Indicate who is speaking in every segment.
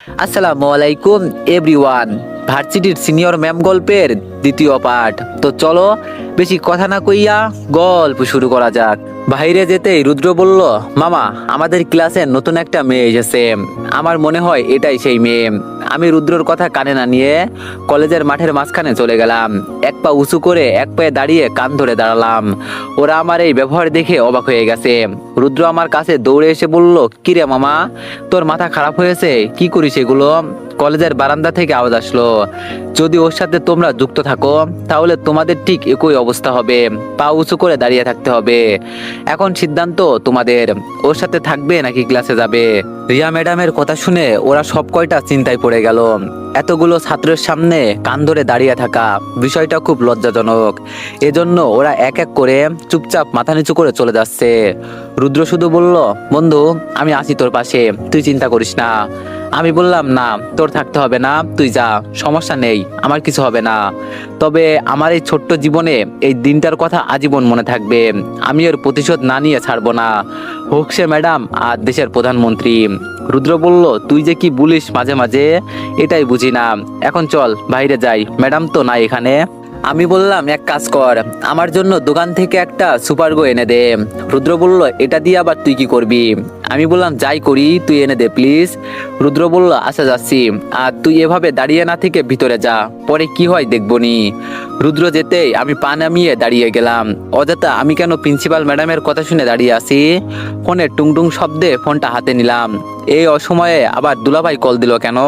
Speaker 1: আসসালামু আলাইকুম এভরিওয়ান। ভার্সিটির সিনিয়র ম্যাম গল্পের দ্বিতীয় পার্ট। তো চলো বেশি কথা না কইয়া গল্প শুরু করা যাক। বাইরে যেতেই রুদ্র বলল, মামা আমাদের ক্লাসে নতুন একটা মেয়ে এসেছে, আমার মনে হয় এটাই সেই মেয়ে। আমি রুদ্রর কথা কানে না নিয়ে কলেজের মাঠের মাঝখানে চলে গেলাম। এক পা উঁচু করে এক পায়ে দাঁড়িয়ে কান ধরে দাঁড়ালাম। ওরা আমার এই ব্যবহার দেখে অবাক হয়ে গেছে। রুদ্র আমার কাছে দৌড়ে এসে বলল, কিরে মামা, তোর মাথা খারাপ হয়েছে? কি করিস এগুলো? কলেজের বারান্দা থেকে আওয়াজ আসলো, যদি ওর সাথে তোমরা যুক্ত থাকো তাহলে তোমাদের ঠিক একই অবস্থা হবে, পা উঁচু করে দাঁড়িয়ে থাকতে হবে। এখন সিদ্ধান্ত তোমাদের, ওর সাথে থাকবে নাকি ক্লাসে যাবে। রিয়া ম্যাডামের কথা শুনে ওরা সব কয়টা চিন্তায় পড়ে গেল। এতগুলো ছাত্রের সামনে কান ধরে দাঁড়িয়ে থাকা বিষয়টা খুব লজ্জাজনক। এজন্য ওরা এক এক করে চুপচাপ মাথা নিচু করে চলে যাচ্ছে। রুদ্র শুধু বলল, বন্ধু আমি আছি তোর পাশে, তুই চিন্তা করিস না। আমি বললাম, না তোর থাকতে হবে না, তুই যা, সমস্যা নেই, আমার কিছু হবে না। তবে আমার এই ছোট্ট জীবনে এই দিনটার কথা আজীবন মনে থাকবে। আমি এর প্রতিশোধ না নিয়ে ছাড়বো না, হোক সে ম্যাডাম আর দেশের প্রধানমন্ত্রী। রুদ্র বলল, তুই যে কি বলিস মাঝে মাঝে এটাই বুঝি না। এখন চল বাইরে যাই, ম্যাডাম তো নাই এখানে। আমি বললাম, এক কাজ কর, আমার জন্য দোকান থেকে একটা সুপারগো এনে দে। রুদ্র বলল, এটা দিয়ে আবার তুই কি করবি? আমি বললাম, যাই করি তুই এনে দে প্লিজ। রুদ্র বলল, আচ্ছা যাচ্ছি, আর তুই এভাবে দাঁড়িয়ে না থেকে ভিতরে যা, পরে কি হয় দেখবনি। রুদ্র যেতেই আমি পা নামিয়ে দাঁড়িয়ে গেলাম। অযথা আমি কেন প্রিন্সিপাল ম্যাডামের কথা শুনে দাঁড়িয়ে আছি? ফোনে টুংটুং শব্দে ফোনটা হাতে নিলাম। এই অসময়ে আবার দুলাভাই কল দিল কেন?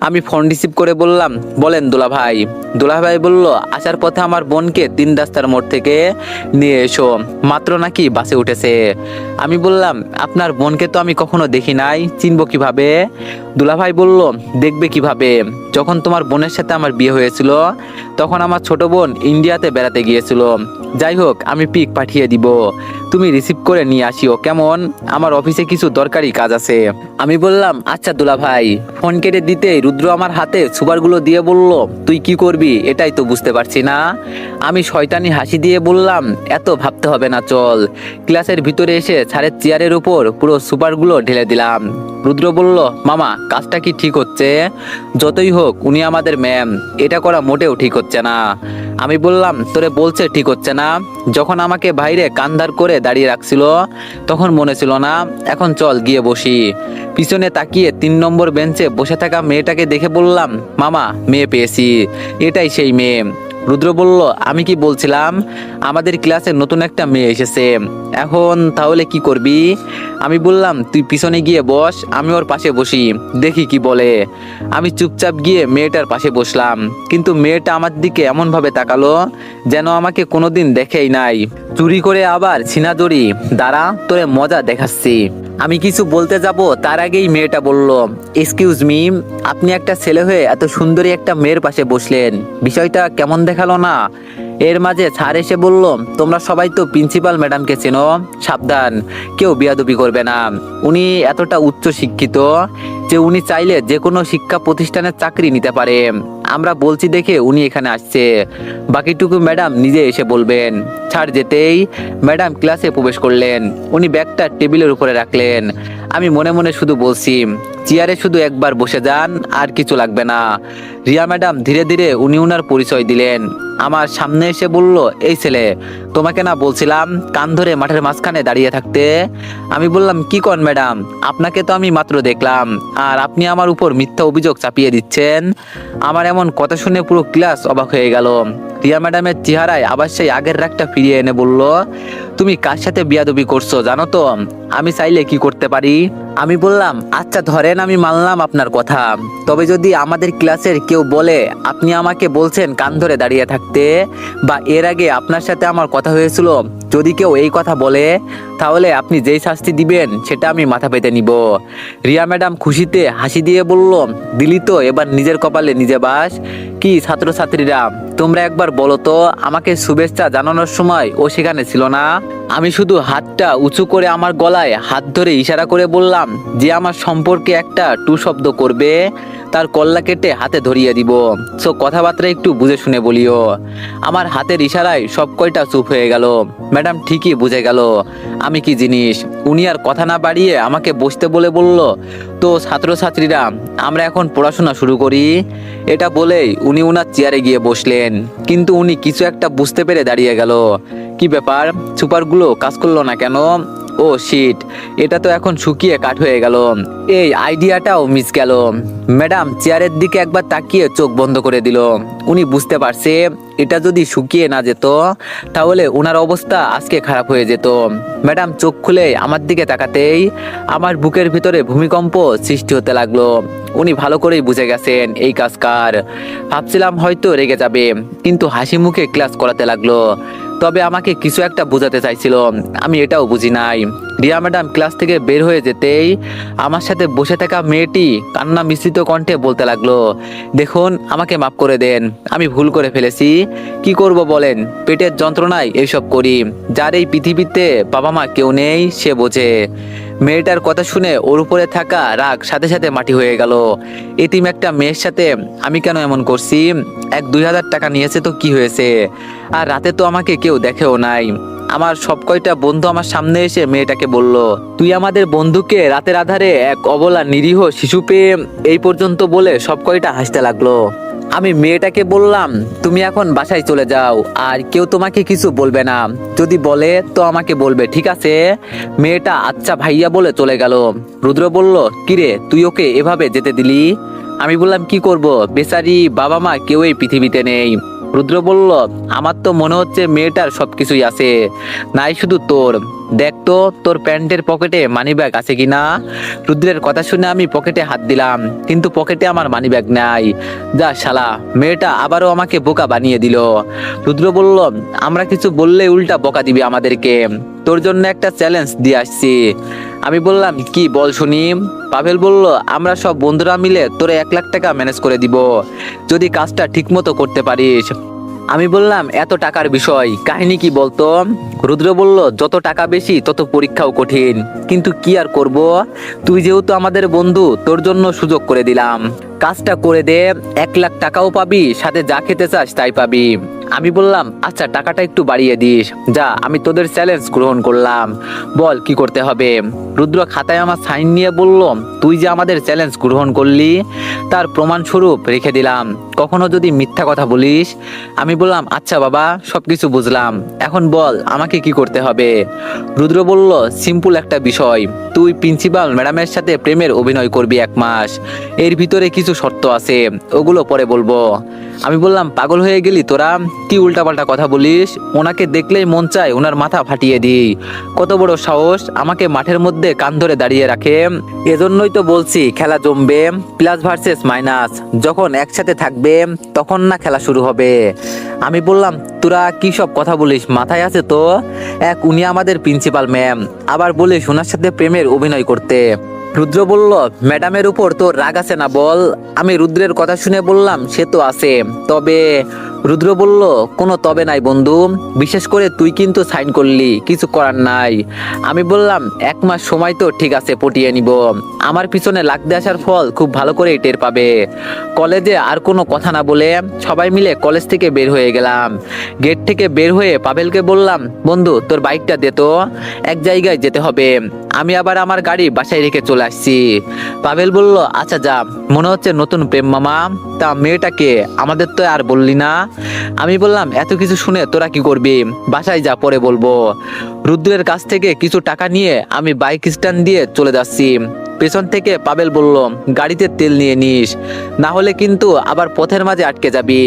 Speaker 1: আমি ফোন রিসিভ করে বললাম, বলেন দুলাভাই। দুলাভাই বলল, আসার পথে আমার বোনকে 3 রাস্তার মোড় থেকে নিয়ে এসো, মাত্র নাকি বাসে উঠেছে। আমি বললাম, আপনার বোনকে তো আমি কখনো দেখি নাই, চিনবো কিভাবে? দুলাভাই বলল, দেখবে কিভাবে, যখন তোমার বোনের সাথে আমার বিয়ে হয়েছিল তখন আমার ছোট বোন ইন্ডিয়াতে বেড়াতে গিয়েছিল। যাই হোক আমি পিক পাঠিয়ে দিব, তুমি রিসিভ করে নিয়ে আসিও কেমন? আমার অফিসে কিছু দরকারি কাজ আছে। আমি বললাম, আচ্ছা দুলাভাই। ফোন কেটে দিতেই রুদ্র আমার হাতে সুপারগুলো দিয়ে বলল, তুই কি করবি এটাই তো বুঝতে পারছি না। আমি শয়তানি হাসি দিয়ে বললাম, এত ভাবতে হবে না, চল। ক্লাসের ভিতরে এসে স্যারের চেয়ারের উপর পুরো সুপারগুলো ঢেলে দিলাম। রুদ্র বলল, মামা কাজটা কি ঠিক হচ্ছে? যতই হোক উনি আমাদের ম্যাম, এটা করা মোটেও ঠিক হচ্ছে না। আমি বললাম, তোরে বলছে ঠিক হচ্ছে না? যখন আমাকে বাইরে কান্ধার করে দাঁড়িয়ে রাখছিল তখন মনে ছিল না? এখন চল গিয়ে বসি। পিছনে তাকিয়ে 3 নম্বর বেঞ্চে বসে থাকা মেয়েটাকে দেখে বললাম, মামা মেয়ে পেয়েছি, এটাই সেই মেয়ে। রুদ্র বলল, আমি কি বলছিলাম, আমাদের ক্লাসে নতুন একটা মেয়ে এসেছে, এখন তাহলে কি করবি? আমি বললাম, তুই পিছনে গিয়ে বস, আমি ওর পাশে বসি, দেখি কি বলে। আমি চুপচাপ গিয়ে মেয়েটার পাশে বসলাম, কিন্তু মেয়েটা আমার দিকে এমন ভাবে তাকালো যেন আমাকে কোনোদিন দেখেই নাই। চুরি করে আবার ছিনাজড়ি, দাঁড়া তোরে মজা দেখাচ্ছি। আমি কিছু বলতে যাব তার আগেই মেয়েটা বলল, এক্সকিউজ মি, আপনি একটা ছেলে হয়ে এত সুন্দরী একটা মেয়ের পাশে বসলেন, বিষয়টা কেমন দেখালো না? এর মাঝে স্যার এসে বলল, তোমরা সবাই তো প্রিন্সিপাল ম্যাডামকে চেনো, সাবধান, কেউ বিয়াদবি করবে না। উনি এতটা উচ্চ শিক্ষিত যে উনি চাইলে যে কোনো শিক্ষা প্রতিষ্ঠানের চাকরি নিতে পারে। আমরা বলছি দেখে উনি এখানে আসছে, বাকিটুকু ম্যাডাম নিজে এসে বলবেন। ছাড় যেতেই ম্যাডাম ক্লাসে প্রবেশ করলেন। উনি ব্যাগটা টেবিলের উপরে রাখলেন। আমি মনে মনে শুধু বলছি, চেয়ারে শুধু একবার বসে যান, আর কিছু লাগবে না। রিয়া ম্যাডাম ধীরে ধীরে উনি উনার পরিচয় দিলেন। আমার সামনে এসে বলল, এই ছেলে, তোমাকে না বলছিলাম কান ধরে মাঠের মাঝখানে দাঁড়িয়ে থাকতে? আমি বললাম, কি কন ম্যাডাম, আপনাকে তো আমি মাত্র দেখলাম, আর আপনি আমার উপর মিথ্যা অভিযোগ চাপিয়ে দিচ্ছেন। আমার এমন কথা শুনে পুরো ক্লাস অবাক হয়ে গেল। রিয়া ম্যাডামের চেহারায় আবার সেই আগের রাগটা ফিরিয়ে এনে বলল, তুমি কার সাথে বিয়াদবি করছো জানো তো? আমি চাইলে কি করতে পারি? আমি বললাম, আচ্ছা ধরেন আমি মানলাম আপনার কথা, তবে যদি আমাদের ক্লাসের কেউ বলে আপনি আমাকে বলছেন কান ধরে দাঁড়িয়ে থাকতে, বা এর আগে আপনার সাথে আমার কথা হয়েছিল, যদি কেউ এই কথা বলে তাহলে আপনি যেই শাস্তি দিবেন সেটা আমি মাথা পেতে নিব। রিয়া ম্যাডাম খুশিতে হাসি দিয়ে বলল, দিলি তো এবার নিজের কপালে নিজে বাস। কি ছাত্রছাত্রীরা, তোমরা একবার বলো তো, আমাকে শুভেচ্ছা জানানোর সময় ও সেখানে ছিল না? আমি শুধু হাতটা উঁচু করে আমার গলায় হাত ধরে ইশারা করে বললাম, যে আমার সম্পর্কে একটা টু শব্দ করবে তার কল্লা কেটে হাতে ধরিয়ে দিব। সো কথাবার্তা একটু বুঝে শুনে বলিও। আমার হাতের ইশারায় সব কয়টা চুপ হয়ে গেল। ম্যাডাম ঠিকই বুঝে গেল আমি কি জিনিস। উনি আর কথা না বাড়িয়ে আমাকে বসতে বলে বলল, তো ছাত্রছাত্রীরা আমরা এখন পড়াশোনা শুরু করি। এটা বলেই উনি উনার চেয়ারে গিয়ে বসলেন, কিন্তু উনি কিছু একটা বুঝতে পেরে দাঁড়িয়ে গেল। কি ব্যাপার, সুপারগুলো কাজ করলো না কেন? ও শিট, এটা তো এখন শুকিয়ে কাঠ হয়ে গেল। এই আইডিয়াটাও মিস গেল। ম্যাডাম চেয়ারের দিকে একবার তাকিয়ে চোখ বন্ধ করে দিল। উনি বুঝতে পারছে এটা যদি শুকিয়ে না যেত তাহলে ওনার অবস্থা আজকে খারাপ হয়ে যেত। ম্যাডাম চোখ খুলে আমার দিকে তাকাতেই আমার বুকের ভিতরে ভূমিকম্প সৃষ্টি হতে লাগলো। উনি ভালো করেই বুঝে গেছেন এই কাজ কার। ভাবছিলাম হয়তো রেগে যাবে, কিন্তু হাসি মুখে ক্লাস করাতে লাগলো। তবে আমাকে কিছু একটা বোঝাতে চাইছিল, আমি এটাও বুঝি নাই। রিয়া ম্যাডাম ক্লাস থেকে বের হয়ে যেতেই আমার সাথে বসে থাকা মেয়েটি কান্না মিশ্রিত কণ্ঠে বলতে লাগলো, দেখুন আমাকে মাফ করে দেন, আমি ভুল করে ফেলেছি। কি করব বলেন, পেটের যন্ত্রণায় এইসব করি। যার এই পৃথিবীতে বাবা মা কেউ নেই সে বোঝে। মেয়েটার কথা শুনে ওর উপরে থাকা রাগ সাথে সাথে মাটি হয়ে গেল। এতিম একটা মেয়ের সাথে আমি কেন এমন করছি? 1-2 হাজার টাকা নিয়েছে তো কি হয়েছে? আর রাতে তো আমাকে কেউ দেখেও নাই। আমার সব কয়টা বন্ধু আমার সামনে এসে মেয়েটাকে বলল, তুই আমাদের বন্ধুকে রাতের আধারে এক অবলা নিরীহ শিশু পেয়ে এই পর্যন্ত বলে সব কয়টা হাসতে লাগলো। আমি মেয়েটাকে বললাম, তুমি এখন বাসায় চলে যাও, আর কেউ তোমাকে কিছু বলবে না। যদি বলে তো আমাকে বলবে, ঠিক আছে? মেয়েটা আচ্ছা ভাইয়া বলে চলে গেল। রুদ্র বলল, কিরে তুই ওকে এভাবে যেতে দিলি? আমি বললাম, কি করব, বেচারি বাবা মা কেউ এই পৃথিবীতে নেই। রুদ্র বলল, আমার তো মনে হচ্ছে মেয়েটার সবকিছুই আছে, নাই শুধু তোর। দেখ তো তোর প্যান্টের পকেটে মানিব্যাগ আছে কিনা। রুদ্রের কথা শুনে আমি পকেটে হাত দিলাম, কিন্তু পকেটে আমার মানিব্যাগ নাই। যা শালা, মেয়েটা আবারও আমাকে বোকা বানিয়ে দিল। রুদ্র বলল, আমরা কিছু বললে উল্টা বকা দিবি আমাদেরকে। তোর জন্য একটা চ্যালেঞ্জ দিয়ে আসছি। আমি বললাম, কি বল শুনি। পাভেল বলল, আমরা সব বন্ধুরা মিলে তোরে 1 লাখ টাকা ম্যানেজ করে দিব যদি কাজটা ঠিক মতো করতে পারিস। আমি বললাম, এত টাকার বিষয়, কাহিনী কি বলতো? রুদ্র বলল, যত টাকা বেশি তত পরীক্ষাও কঠিন, কিন্তু কি আর করব, তুই যেহেতু আমাদের বন্ধু তোর জন্য সুযোগ করে দিলাম। কাজটা করে দে, 1 লাখ টাকাও পাবি, সাথে যা খেতে চাস তাই পাবি। আমি বললাম, আচ্ছা টাকাটা একটু বাড়িয়ে দিস। যা, আমি তোদের চ্যালেঞ্জ গ্রহণ করলাম, বল কি করতে হবে। রুদ্র খাতায় আমার সাইন নিয়ে বলল, তুই যে আমাদের চ্যালেঞ্জ গ্রহণ করলি তার প্রমাণস্বরূপ রেখে দিলাম, কখনো যদি মিথ্যা কথা বলিস। আমি বললাম, আচ্ছা বাবা, সবকিছু বুঝলাম, এখন বল আমাকে কি করতে হবে। রুদ্র বলল, সিম্পল একটা বিষয়, তুই প্রিন্সিপাল ম্যাডামের সাথে প্রেমের অভিনয় করবি 1 মাস। এর ভিতরে কিছু শর্ত আছে, ওগুলো পরে বলবো। আমি বললাম, পাগল হয়ে গেলি তোরা, কি উল্টাপাল্টা কথা বলিস? ওনাকে দেখলেই মন চায় ওনার মাথা ফাটিয়ে দিই। কত বড় সাহস, আমাকে মাঠের মধ্যে কান ধরে দাঁড়িয়ে রাখে। এজন্যই তো বলছি খেলা জমবে, প্লাস ভার্সেস মাইনাস যখন একসাথে থাকবে তখন না খেলা শুরু হবে। আমি বললাম, তোরা কি সব কথা বলিস, মাথায় আছে তো? উনি আমাদের প্রিন্সিপাল ম্যাম, আবার বলিস ওনার সাথে প্রেমের অভিনয় করতে। রুদ্র বলল, ম্যাডামের উপর তোর রাগ আছে না বল। আমি রুদ্রের কথা শুনে বললাম, সে তো আছে, তবে। রুদ্র বলল, কোনো তবে নাই বন্ধু, বিশেষ করে তুই কিন্তু সাইন করলি, কিছু করার নাই। আমি বললাম, 1 মাস সময় তো ঠিক আছে, পটিয়ে নিব। আমার পিছনে লাগতে আসার ফল খুব ভালো করে টের পাবে। কলেজে আর কোনো কথা না বলে সবাই মিলে কলেজ থেকে বের হয়ে গেলাম। গেট থেকে বের হয়ে পাভেলকে বললাম, বন্ধু তোর বাইকটা দে তো, এক জায়গায় যেতে হবে। আমি আবার আমার গাড়ি বাসায় রেখে চলে আসছি। পাভেল বলল, আচ্ছা যা, মনে হচ্ছে নতুন প্রেম মামা। তা মেয়েটাকে আমাদের তো আর বললি না। আমি বললাম, এত কিছু শুনে তোরা কি করবি, বাসায় যা, পরে বলবো। রুদ্রের কাছ থেকে কিছু টাকা নিয়ে আমি বাইক স্ট্যান্ড দিয়ে চলে যাচ্ছি। পেছন থেকে পাভেল বলল, গাড়িতে তেল নিয়ে নিস, না হলে কিন্তু আবার পথের মাঝে আটকে যাবি।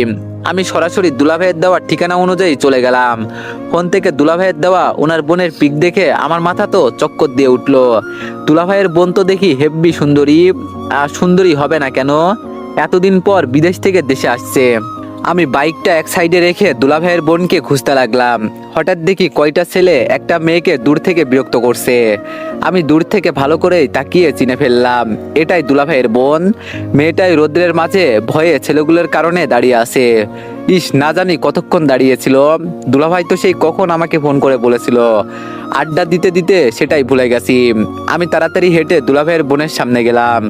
Speaker 1: আমি সরাসরি দুলাভাইয়ের দেওয়া ঠিকানা অনুযায়ী চলে গেলাম। ফোন থেকে দুলাভাইয়ের দেওয়া ওনার বোনের পিক দেখে আমার মাথা তো চক্কর দিয়ে উঠলো। দুলাভাইয়ের বোন তো দেখি হেব্বি সুন্দরী, আর সুন্দরী হবে না কেন, এতদিন পর বিদেশ থেকে দেশে আসছে। আমি বাইকটা এক সাইডে রেখে দুলাভাইয়ের বোনকে খুঁজতে লাগলাম। হঠাৎ দেখি কয়টা ছেলে একটা মেয়েকে দূর থেকে বিরক্ত করছে। আমি দূর থেকে ভালো করে তাকিয়ে চিনে ফেললাম, এটাই দুলাভাইয়ের বোন। মেয়েটাই রোদ্রের মাঝে ভয়ে ছেলেগুলোর কারণে দাঁড়িয়ে আছে। ইস, না জানি কতক্ষণ দাঁড়িয়েছিল। দুলাভাই তো সেই কখন আমাকে ফোন করে বলেছিল। আড্ডা দিতে দিতে সেটাই ভুলে গেছি। আমি তাড়াতাড়ি হেঁটে দুলাভাইয়ের বোনের সামনে গেলাম।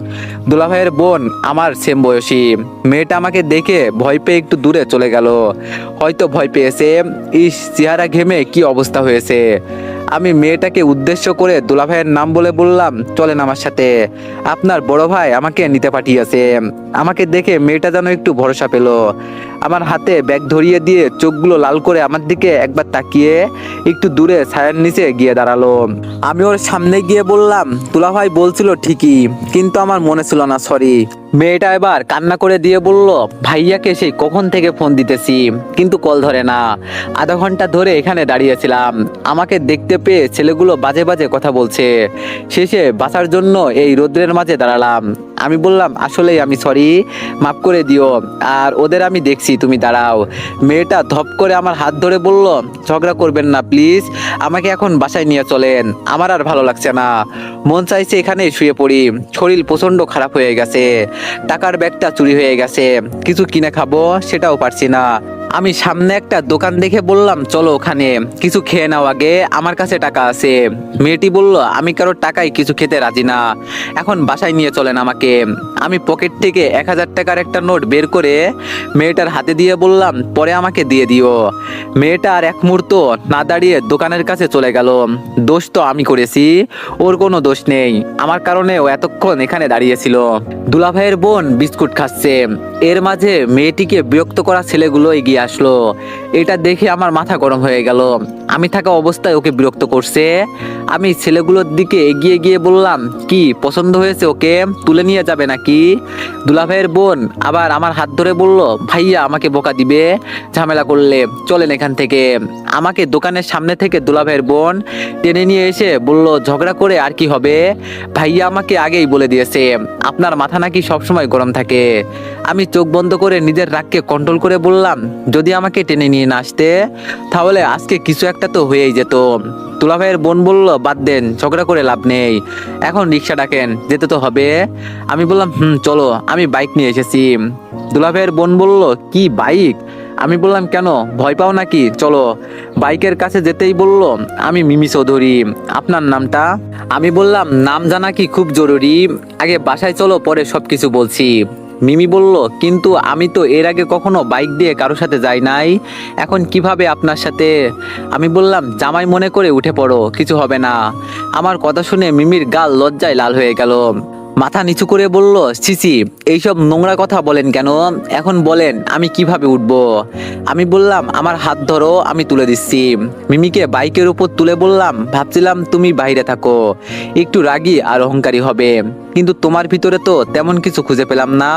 Speaker 1: দুলাভাইয়ের বোন আমার সেম বয়সী। মেয়েটা আমাকে দেখে ভয় পেয়ে একটু দূরে চলে গেল। হয়তো ভয় পেয়েছে। ইস, চেহারা ঘেমে কি অবস্থা হয়েছে। আমি মেয়েটাকে উদ্দেশ্য করে দুলাভাইয়ের নাম বলে বললাম, চলেন আমার সাথে, আপনার বড় ভাই আমাকে নিতে পাঠিয়েছে। আমাকে দেখে মেয়েটা যেন একটু ভরসা পেল। আমার হাতে ব্যাগ ধরিয়ে দিয়ে চোখগুলো লাল করে আমার দিকে একবার তাকিয়ে একটু দূরে ছায়ার নিচে গিয়ে দাঁড়ালো। আমি ওর সামনে গিয়ে বললাম, দুলাভাই বলছিল ঠিকই, কিন্তু আমার মনে ছিল না, সরি। মেয়েটা এবার কান্না করে দিয়ে বলল, ভাইয়াকে সেই কখন থেকে ফোন দিতেছি কিন্তু কল ধরে না। আধা ঘন্টা ধরে এখানে দাঁড়িয়েছিলাম। আমাকে দেখতে পেয়ে ছেলেগুলো বাজে বাজে কথা বলছে। শেষে বাঁচার জন্য এই রোদ্রের মাঝে দাঁড়ালাম। আমি বললাম, আসলেই আমি সরি, মাফ করে দিও, আর ওদের আমি দেখছি, তুমি দাঁড়াও। মেয়েটা ধপ করে আমার হাত ধরে বলল, ঝগড়া করবেন না প্লিজ, আমাকে এখন বাসায় নিয়ে চলেন, আমার আর ভালো লাগছে না। মন চাইছে এখানেই শুয়ে পড়ি। শরীর প্রচন্ড খারাপ হয়ে গেছে। টাকার ব্যাগটা চুরি হয়ে গেছে, কিছু কিনে খাবো সেটাও পারছি না। আমি সামনে একটা দোকান দেখে বললাম, চলো ওখানে কিছু খেয়ে নাও আগে, আমার কাছে টাকা আছে। মেয়েটি বলল, আমি কারোর টাকায় কিছু খেতে রাজি না, এখন বাসায় নিয়ে চলেন আমাকে। আমি পকেট থেকে 1000 টাকার একটা নোট বের করে মেয়েটার হাতে দিয়ে বললাম, পরে আমাকে দিয়ে দিও। মেয়েটা আর এক মুহূর্ত না দাঁড়িয়ে দোকানের কাছে চলে গেল। দোষ তো আমি করেছি, ওর কোনো দোষ নেই। আমার কারণে ও এতক্ষণ এখানে দাঁড়িয়েছিল। দুলাভাইয়ের বোন বিস্কুট খাচ্ছে। এর মাঝে মেয়েটিকে বিরক্ত করা ছেলেগুলো এগিয়ে আসলো। এটা দেখে আমার মাথা গরম হয়ে গেল। আমি থাকা অবস্থায় ওকে বিরক্ত করছে। আমি ছেলেগুলোর দিকে এগিয়ে গিয়ে বললাম, কি পছন্দ হয়েছে ওকে, তুলে নিয়ে যাবে নাকি? দুলাভাইয়ের বোন আবার আমার হাত ধরে বলল, ভাইয়া আমাকে বোকা দিবে, ঝামেলা করলে চলেন এখান থেকে। আমাকে দোকানের সামনে থেকে দুলাভাইয়ের বোন টেনে নিয়ে এসে বলল, ঝগড়া করে আর কি হবে, ভাইয়া আমাকে আগেই বলে দিয়েছে আপনার মাথা নাকি সবসময় গরম থাকে। আমি চোখ বন্ধ করে নিজের রাগকে কন্ট্রোল করে বললাম, যদি আমাকে টেনে নিয়ে না আসতে তাহলে আজকে কিছু একটা তো হয়েই যেত। দুলাভাইয়ের বোন বলল, বাদ দেন, ঝগড়া করে লাভ নেই, এখন রিক্সা ডাকেন, যেতে তো হবে। আমি বললাম, চলো, আমি বাইক নিয়ে এসেছি। দুলাভাইয়ের বোন বলল, কি বাইক? আমি বললাম, কেন, ভয় পাও নাকি? চলো। বাইকের কাছে যেতেই বলল, আমি মিমি চৌধুরী, আপনার নামটা? আমি বললাম, নাম জানা কি খুব জরুরি, আগে বাসায় চলো, পরে সবকিছু বলছি। মিমি বলল, কিন্তু আমি তো এর আগে কখনো বাইক দিয়ে কারোর সাথে যাই নাই, এখন কিভাবে আপনার সাথে? আমি বললাম, জামাই মনে করে উঠে পড়ো, কিছু হবে না। আমার কথা শুনে মিমির গাল লজ্জায় লাল হয়ে গেল। মাথা নিচু করে বলল, সিসি, এইসব নোংরা কথা বলেন কেন? এখন বলেন আমি কিভাবে উঠবো? আমি বললাম, আমার হাত ধরো, আমি তুলে দিচ্ছি। মিমিকে বাইকের উপর তুলে বললাম, ভাবছিলাম তুমি বাইরে থাকো, একটু রাগী আর অহংকারী হবে, কিন্তু তোমার ভিতরে তো তেমন কিছু খুঁজে পেলাম না,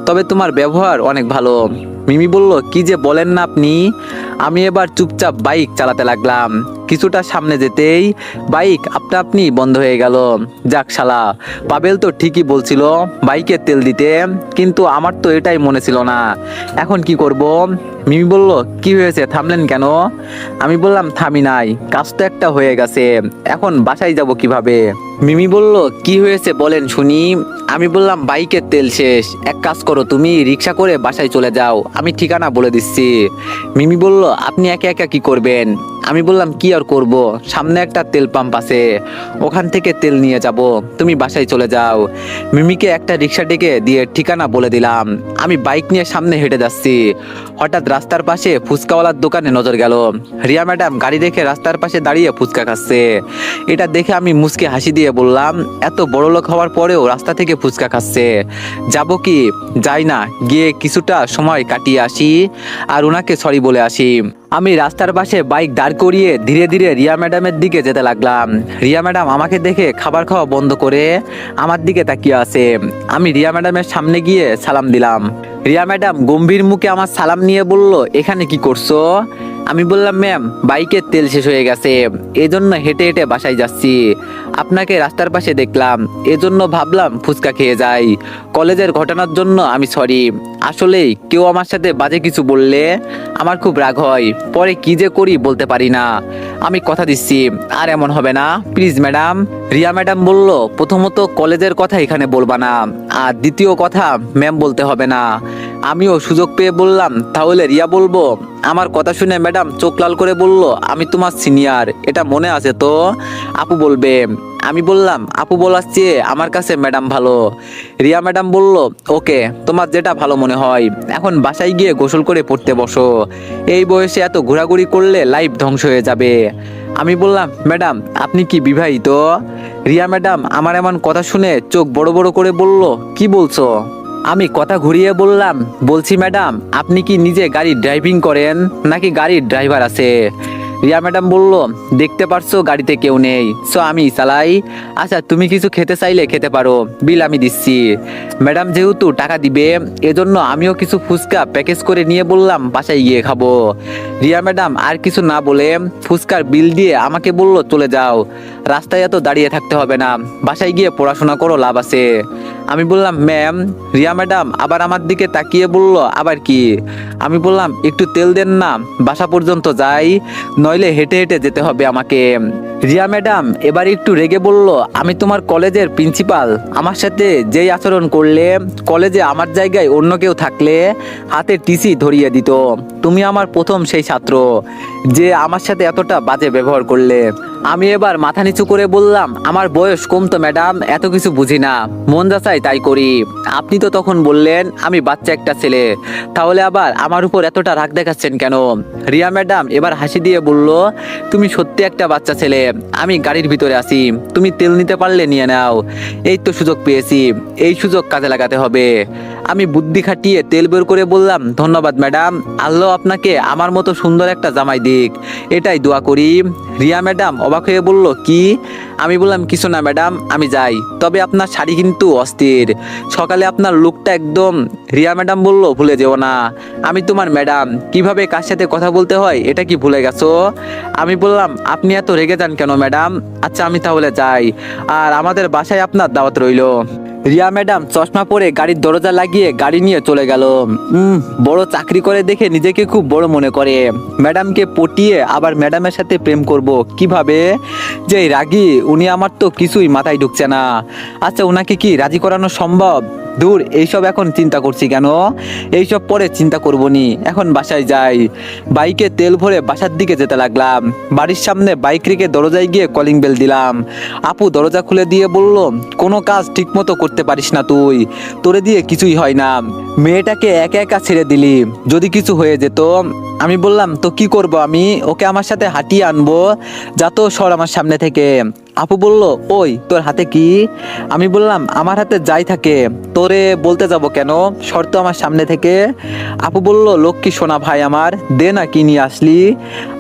Speaker 1: তবে তোমার ব্যবহার অনেক ভালো। মিমি বলল, কি যে বলেন না আপনি। আমি এবার চুপচাপ বাইক চালাতে লাগলাম। কিছুটা সামনে যেতেই বাইক আপনা আপনি বন্ধ হয়ে গেল। যাক শালা, পাবেল তো ঠিকই বলছিল বাইকে তেল দিতে, কিন্তু আমার তো এটাই মনে ছিল না। এখন কি করব? মিমি বলল, কি হয়েছে, থামলেন কেন? আমি বললাম, থামি নাই, কাজ তো একটা হয়ে গেছে, এখন বাসায় যাব কিভাবে? মিমি বলল, কি হয়েছে বলেন শুনি। আমি বললাম, বাইকের তেল শেষ, এক কাজ করো, তুমি রিক্সা করে বাসায় চলে যাও, আমি ঠিকানা বলে দিচ্ছি। মিমি বলল, আপনি একা একা কি করবেন? আমি বললাম, কি আর করব, সামনে একটা তেল পাম্প আছে, ওখান থেকে তেল নিয়ে যাব, তুমি বাসায় চলে যাও। মিমিকে একটা রিক্সা ডেকে দিয়ে ঠিকানা বলে দিলাম। আমি বাইক নিয়ে সামনে হেঁটে যাচ্ছি। হঠাৎ রাস্তার পাশে ফুচকাওয়ালার দোকানে নজর গেল। রিয়া ম্যাডাম গাড়ি রেখে রাস্তার পাশে দাঁড়িয়ে ফুচকা খাচ্ছে। এটা দেখে আমি মুচকে হাসি দিয়ে বললাম, এত বড় লোক হওয়ার পরেও রাস্তা থেকে ফুচকা খাচ্ছে, যাব কি? যাই না, গিয়ে কিছুটা সময় কাটিয়ে আসি আর ওনাকে সরি বলে আসি। আমি রাস্তার পাশে বাইক দাঁড় করিয়ে ধীরে ধীরে রিয়া ম্যাডামের দিকে যেতে লাগলাম। রিয়া ম্যাডাম আমাকে দেখে খাবার খাওয়া বন্ধ করে আমার দিকে তাকিয়ে আছে। আমি রিয়া ম্যাডামের সামনে গিয়ে সালাম দিলাম। রিয়া ম্যাডাম গম্ভীর মুখে আমার সালাম নিয়ে বলল, এখানে কি করছো? আমি বললাম, ম্যাম, বাইকের তেল শেষ হয়ে গেছে, এজন্য হেঁটে হেঁটে বাসায় যাচ্ছি। আপনাকে রাস্তার পাশে দেখলাম, এজন্য ভাবলাম ফুচকা খেয়ে যাই। কলেজের ঘটনার জন্য আমি সরি। আসলেই কেউ আমার সাথে বাজে কিছু বললে আমার খুব রাগ হয়, পরে কি যে করি বলতে পারি না। আমি কথা দিচ্ছি আর এমন হবে না, প্লিজ ম্যাডাম। রিয়া ম্যাডাম বলল, প্রথমত কলেজের কথা এখানে বলবা না, আর দ্বিতীয় কথা ম্যাম বলতে হবে না। আমিও সুযোগ পেয়ে বললাম, তাহলে রিয়া বলবো। আমার কথা শুনে ম্যাডাম চোখ লাল করে বলল, আমি তোমার সিনিয়র, এটা মনে আছে তো? আপু বলবে। আমি বললাম, আপু বলার চেয়ে আমার কাছে ম্যাডাম ভালো। রিয়া ম্যাডাম বলল, ওকে, তোমার যেটা ভালো মনে হয়। এখন বাসায় গিয়ে গোসল করে পড়তে বসো, এই বয়সে এত ঘোরাঘুরি করলে লাইফ ধ্বংস হয়ে যাবে। আমি বললাম, ম্যাডাম আপনি কি বিবাহিত? রিয়া ম্যাডাম আমার এমন কথা শুনে চোখ বড় বড় করে বলল, কি বলছো? আমি কথা ঘুরিয়ে বললাম, বলছি ম্যাডাম আপনি কি নিজে গাড়ি ড্রাইভিং করেন নাকি গাড়ির ড্রাইভার আছে? রিয়া ম্যাডাম বলল, দেখতে পারছো গাড়িতে কেউ নেই, সো আমি চালাই। আচ্ছা তুমি কিছু খেতে চাইলে খেতে পারো, বিল আমি দিচ্ছি। ম্যাডাম যেহেতু টাকা দিবে, এজন্য আমিও কিছু ফুচকা প্যাকেজ করে নিয়ে বললাম বাসায় গিয়ে খাবো। রিয়া ম্যাডাম আর কিছু না বলে ফুচকার বিল দিয়ে আমাকে বলল, চলে যাও, রাস্তায় এত দাঁড়িয়ে থাকতে হবে না, বাসায় গিয়ে পড়াশোনা করো, লাভ আছে। আমি বললাম, ম্যাম। রিয়া ম্যাডাম আবার আমার দিকে তাকিয়ে বলল, আবার কি? আমি বললাম, একটু তেল দেন না, বাসা পর্যন্ত যাই, নইলে হেঁটে হেঁটে যেতে হবে আমাকে। রিয়া ম্যাডাম এবার একটু রেগে বলল, আমি তোমার কলেজের প্রিন্সিপাল, আমার সাথে যেই আচরণ করলে, কলেজে আমার জায়গায় অন্য কেউ থাকলে হাতে টিসি ধরিয়ে দিত। তুমি আমার প্রথম সেই ছাত্র যে আমার সাথে এতটা বাজে ব্যবহার করলে। আমি এবার মাথা নিচু করে বললাম, আমার বয়স কম তো ম্যাডাম, এত কিছু বুঝি না, মন যা চাই তাই করি। আপনি তো তখন বললেন আমি বাচ্চা একটা ছেলে, তাহলে আবার আমার উপর এতটা রাগ দেখাচ্ছেন কেন? রিয়া ম্যাডাম এবার হাসি দিয়ে বলল, তুমি সত্যি একটা বাচ্চা ছেলে, আমি গাড়ির ভিতরে আছি, তুমি তেল নিতে পারলে নিয়ে নাও, এই তো সুযোগ পেয়েছি, এই সুযোগ কাজে লাগাতে হবে। আমি বুদ্ধি খাটিয়ে তেল বের করে বললাম, ধন্যবাদ ম্যাডাম, আল্লাহ আপনাকে আমার মতো সুন্দর একটা জামাই দিক, এটাই দোয়া করি। রিয়া ম্যাডাম অবাক হয়ে বলল, কি? আমি বললাম, কিছু না ম্যাডাম, আমি যাই, তবে আপনার শাড়ি কিন্তু অস্থির, সকালে আপনার লুকটা একদম। রিয়া ম্যাডাম বলল, ভুলে যেও না আমি তোমার ম্যাডাম, কিভাবে কার সাথে কথা বলতে হয় এটা কি ভুলে গেছো? আমি বললাম, আপনি এত রেগে যান কেন ম্যাডাম? আচ্ছা আমি তাহলে যাই, আর আমাদের বাসায় আপনার দাওয়াত রইলো। রিয়া ম্যাডাম চশমা পরে গাড়ির দরজা লাগিয়ে গাড়ি নিয়ে চলে গেল। বড় চাকরি করে দেখে নিজেকে খুব বড় মনে করে। ম্যাডামকে পটিয়ে আবার ম্যাডামের সাথে প্রেম করব কিভাবে? যে রাগী উনি, আমার তো কিছুই মাথায় ঢুকছে না। আচ্ছা ওনাকে কি রাজি করানো সম্ভব? দূর, এইসব এখন চিন্তা করছি কেন? এইসব পরে চিন্তা করবো নি, এখন বাসায় যাই। বাইকে তেল ভরে বাসার দিকে যেতে লাগলাম। বাড়ির সামনে বাইক রেখে দরজায় গিয়ে কলিং বেল দিলাম। আপু দরজা খুলে দিয়ে বলল, কোনো কাজ ঠিক মতো করতে পারিস না তুই, তোরে দিয়ে কিছুই হয় না, মেয়েটাকে একা একা ছেড়ে দিলি, যদি কিছু হয়ে যেত। আমি বললাম, তো কি করব আমি, ওকে আমার সাথে হাঁটিয়ে আনবো, যা তো সর আমার সামনে থেকে। আপু বলল, ওই তোর হাতে কি? আমি বললাম, আমার হাতে যাই থাকে তোরে বলতে যাব কেন, সর তো আমার সামনে থেকে। আপু বলল, লক্ষ্মী সোনা ভাই আমার, দে না কি নিয়ে আসলি।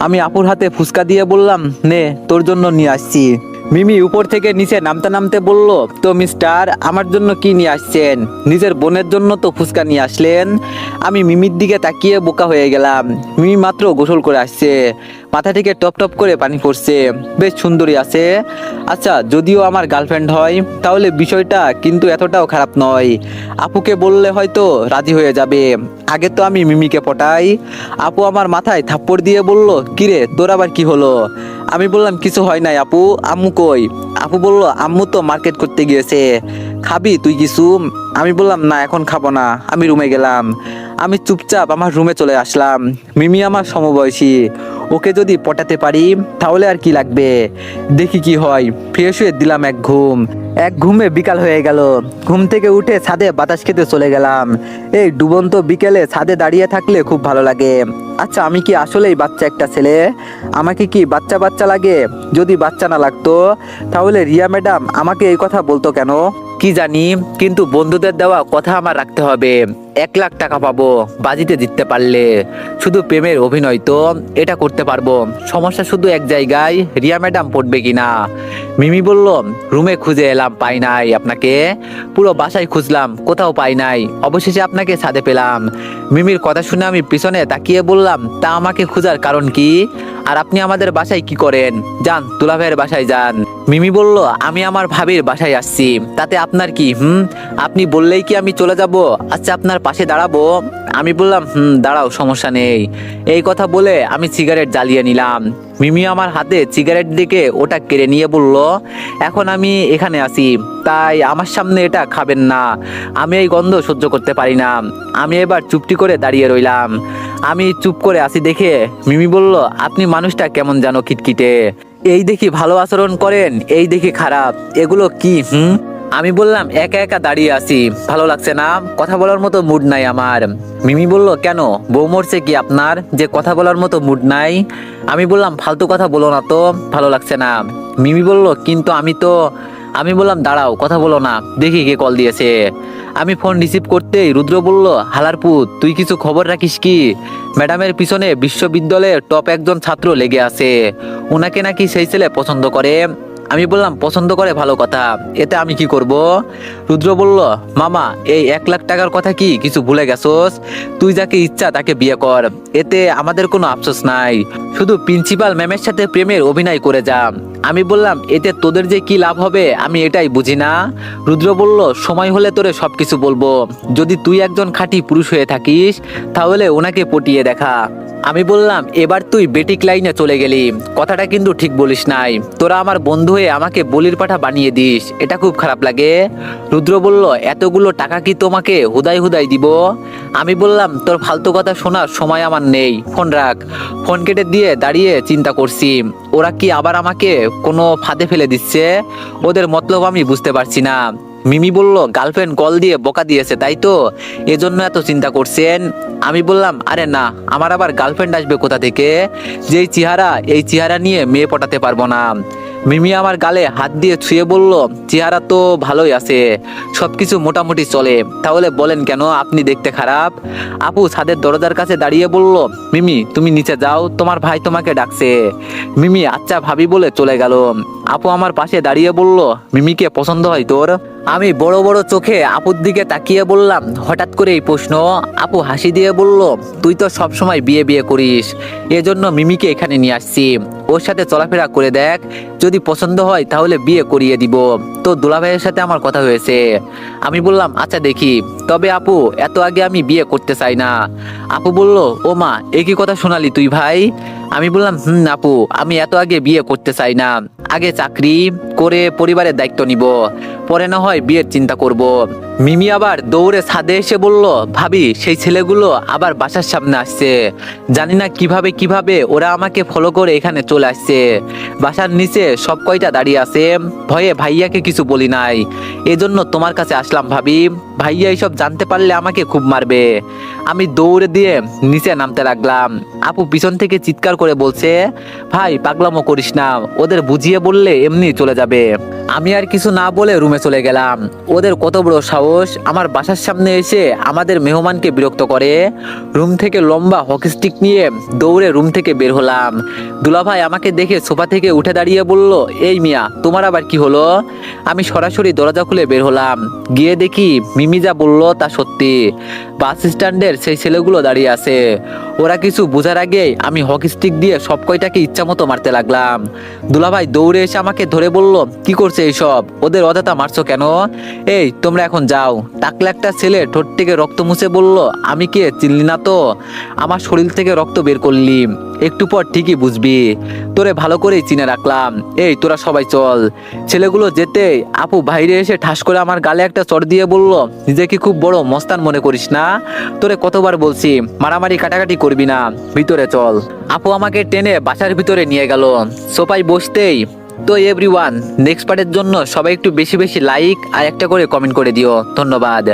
Speaker 1: আমি আপুর হাতে ফুচকা দিয়ে বললাম, নে তোর জন্য নিয়ে আসছি। মিমি উপর থেকে নিচে নামতে নামতে বলল, তো মিস্টার আমার জন্য কি নিয়ে আসছেন? নিজের বোনের জন্য তো ফুচকা নিয়ে আসলেন। আমি মিমির দিকে তাকিয়ে বোকা হয়ে গেলাম। মিমি মাত্র গোসল করে আসছে, মাথা থেকে টপ টপ করে পানি পড়ছে, বেশ সুন্দরী আছে। আচ্ছা যদিও আমার গার্লফ্রেন্ড হয় তাহলে বিষয়টা কিন্তু এতটাও খারাপ নয়, আপুকে বললে হয়তো রাজি হয়ে যাবে। আগে তো আমি মিমিকে পটাই। আপু আমার মাথায় থাপ্পড় দিয়ে বলল, কিরে তোর আবার কি হলো? আমি বললাম, কিছু হয় নাই আপু, আম্মু কই? আপু বলল, আম্মু তো মার্কেট করতে গিয়েছে, খাবি তুই কিছু? আমি বললাম, না এখন খাবো না, আমি রুমে গেলাম। আমি চুপচাপ আমার রুমে চলে আসলাম। মিমি আমার সমবয়সী, ওকে যদি পটাতে পারি তাহলে আর কি লাগবে, দেখি কি হয়। ফ্রেশ হয়ে দিলাম এক ঘুম। এক ঘুমে বিকাল হয়ে গেল। ঘুম থেকে উঠে ছাদে বাতাস খেতে চলে গেলাম। এই ডুবন্ত বিকেলে ছাদে দাঁড়িয়ে থাকলে খুব ভালো লাগে। আচ্ছা আমি কি আসলেই বাচ্চা একটা ছেলে? আমাকে কি বাচ্চা বাচ্চা লাগে? যদি বাচ্চা না লাগতো তাহলে রিয়া ম্যাডাম আমাকে এই কথা বলতো কেন? কি জানি, কিন্তু বন্ধুদের দেওয়া কথা আমার রাখতে হবে। 1 লাখ টাকা পাবো বাজিতে জিততে পারলে। শুধু প্রেমের অভিনয় তো, এটা করতে পারবো। সমস্যা শুধু এক জায়গায়, রিয়া ম্যাডাম পড়বে কিনা। মিমি বলল, রুমে খুঁজে এলাম, পাই নাই আপনাকে, পুরো বাসায় খুঁজলাম, কোথাও পাই নাই, অবশেষে আপনাকে ছাদে পেলাম। মিমির কথা শুনে আমি পিছনে তাকিয়ে বললাম, তা আমাকে খোঁজার কারণ কি? আর আপনি আমাদের বাসায় কি করেন? যান দুলাভাইয়ের বাসায় যান। মিমি বলল, আমি আমার ভাবির বাসায় আসছি, তাতে আপনার কি? আপনি বললেই কি আমি চলে যাব? আচ্ছা আপনার পাশে দাঁড়াবো? আমি বললাম দাঁড়াও, সমস্যা নেই। এই কথা বলে আমি সিগারেট জ্বালিয়ে নিলাম। মিমি আমার হাতে সিগারেট দিকে ওটা কেড়ে নিয়ে বলল, এখন আমি এখানে আছি, তাই আমার সামনে এটা খাবেন না। আমি এই গন্ধ সহ্য করতে পারি না। আমি এবার চুপটি করে দাঁড়িয়ে রইলাম। আমি চুপ করে আছি দেখে মিমি বলল, আপনি মানুষটা কেমন জানো খিটখিটে, এই দেখি ভালো আচরণ করেন, এই দেখি খারাপ, এগুলো কি? আমি বললাম, একা একা দাঁড়িয়ে আছি, ভালো লাগছে না, কথা বলার মতো মুড নাই আমার। মিমি বলল, কেন, বউ মরছে কি আপনার যে কথা বলার মতো মুড নাই? আমি বললাম, ফালতু কথা বলো না তো, ভালো লাগছে না। মিমি বলল, কিন্তু আমি বললাম, দাঁড়াও, কথা বলো না, দেখি কে কল দিয়েছে। আমি ফোন রিসিভ করতেই রুদ্র বলল, হালারপুত, তুই কিছু খবর রাখিস কি? ম্যাডামের পিছনে বিশ্ববিদ্যালয়ের টপ একজন ছাত্র লেগে আছে, ওনাকে নাকি সেই ছেলে পছন্দ করে। আমি বললাম, পছন্দ করে ভালো কথা, এতে আমি কি করব? রুদ্র বলল, মামা, এই 1 লাখ টাকার কথা কি কিছু ভুলে গেছোস? তুই যাকে ইচ্ছা তাকে বিয়ে কর, এতে আমাদের কোনো আফসোস নাই, শুধু প্রিন্সিপাল ম্যামের সাথে প্রেমের অভিনয় করে যা। আমি বললাম, এতে তোদের যে কি লাভ হবে আমি এটাই বুঝি না। রুদ্র বলল, সময় হলে তোরে সবকিছু বলবো, যদি তুই একজন খাঁটি পুরুষ হয়ে থাকিস তাহলে ওনাকে পটিয়ে দেখা। আমি বললাম, এবার তুই বেটিক লাইনে চলে গেলি, কথাটা কিন্তু ঠিক বলিস নাই, তোরা আমার বন্ধু হয়ে আমাকে বলির পাঠা বানিয়ে দিস, এটা খুব খারাপ লাগে। রুদ্র বলল, এতগুলো টাকা কি তোমাকে হুদাই হুদাই দিব? আমি বললাম, তোর ফালতু কথা শোনার সময় আমার নেই, ফোন রাখ। ফোন কেটে দিয়ে দাঁড়িয়ে চিন্তা করছি, ওরা কি আবার আমাকে কোনো ফাঁদে ফেলে দিচ্ছে? ওদের মতলব আমি বুঝতে পারছি না। মিমি বলল, গার্লফ্রেন্ড কল দিয়ে বকা দিয়েছে তাই তো, এজন্য এত চিন্তা করছেন? আমি বললাম, আরে না, আমার আবার গার্লফ্রেন্ড আসবে কোথা থেকে? যেই চেহারা, এই চেহারা নিয়ে মেয়ে পটাতে পারবো না। মিমি আমার গালে হাত দিয়ে ছুঁয়ে বলল, চেহারা তো ভালোই আছে, সবকিছু মোটামুটি চলে, তাহলে বলেন কেন আপনি দেখতে খারাপ? আপু ছাদের দরজার কাছে দাঁড়িয়ে বলল, মিমি তুমি নিচে যাও, তোমার ভাই তোমাকে ডাকছে। মিমি আচ্ছা ভাবি বলে চলে গেল। আপু আমার পাশে দাঁড়িয়ে বলল, মিমিকে পছন্দ হয় তোর? আমি বড় বড় চোখে আপুর দিকে তাকিয়ে বললাম, হঠাৎ করে এই প্রশ্ন? আপু হাসি দিয়ে বলল, তুই তো সব সময় বিয়ে বিয়ে করিস, এজন্য মিমিকে এখানে নিয়ে আসছি, ওর সাথে চলাফেরা করে দেখ, যদি পছন্দ হয় তাহলে বিয়ে করিয়ে দিব। তো দুলাভাইয়ের সাথে আমার কথা হয়েছে। আমি বললাম, আচ্ছা দেখি, তবে আপু এত আগে আমি বিয়ে করতে চাই না। আপু বলল, ও মা, একই কথা শোনালি তুই ভাই? আমি বললাম, আপু আমি এত আগে বিয়ে করতে চাই না, আগে চাকরি করে পরিবারের দায়িত্ব নিব, পরে না হয় বিয়ের চিন্তা করব। মিমি আবার দৌড়ে ছাদে এসে বলল, ভাবি সেই ছেলেগুলো আবার বাসার সামনে আসছে, জানি না কিভাবে ওরা আমাকে ফলো করে এখানে চলে আসছে, বাসার নিচে সব কয়টা দাঁড়িয়ে আছে, ভয়ে ভাইয়াকে কিছু বলি নাই, এজন্য তোমার কাছে আসলাম ভাবি, ভাইয়া এইসব জানতে পারলে আমাকে খুব মারবে। আমি দৌড়ে দিয়ে নিচে নামতে লাগলাম। আপু পিছন থেকে চিৎকার করে বলছে, ভাই পাগলামো করিস না, ওদের বুঝিয়ে বললে এমনি চলে যাবে। আমি আর কিছু না বলে রুমে চলে গেলাম। ওদের কত বড় সাহস আমার বাসার সামনে এসে আমাদের মেহমানকে বিরক্ত করে। রুম থেকে লম্বা হকি স্টিক নিয়ে দৌড়ে রুম থেকে বের হলাম। দুলাভাই আমাকে দেখে সোফা থেকে উঠে দাঁড়িয়ে বলল, এই মিয়া তোমার আবার কি হলো? আমি সরাসরি দরজা খুলে বের হলাম, গিয়ে দেখি মিমি যা বললো তা সত্যি, বাস স্ট্যান্ডের সেই ছেলেগুলো দাঁড়িয়ে আছে। ওরা কিছু বোঝার আগে আমি হকি স্টিক দিয়ে সব কয়টাকে ইচ্ছা মতো মারতে লাগলাম। দুলাভাই দৌড়ে এসে আমাকে ধরে বলল, কি করছে এইসব, ওদের অযথা মারছো কেন? এই তোমরা এখন যাও। টাকলা একটা ছেলে ঠোঁট থেকে রক্ত মুছে বলল, আমি কে চিনলি না তো, আমার শরীর থেকে রক্ত বের করলি, একটু পর ঠিকই বুঝবি, তোরে ভালো করেই চিনে রাখলাম, এই তোরা সবাই চল। ছেলেগুলো যেতে আপু বাইরে এসে ঠাস করে আমার গালে একটা চড় দিয়ে বলল, নিজেকে খুব বড় মস্তান মনে করিস না, তোরে কতবার বলছি মারামারি কাটাকাটি করবি না, ভিতরে চল। আপু আমাকে টেনে বাসার ভিতরে নিয়ে গেল। সোফায় বসতেই, তো এভরিওয়ান, নেক্সট পার্টের জন্য সবাই একটু বেশি বেশি লাইক আর একটা করে কমেন্ট করে দিও, ধন্যবাদ।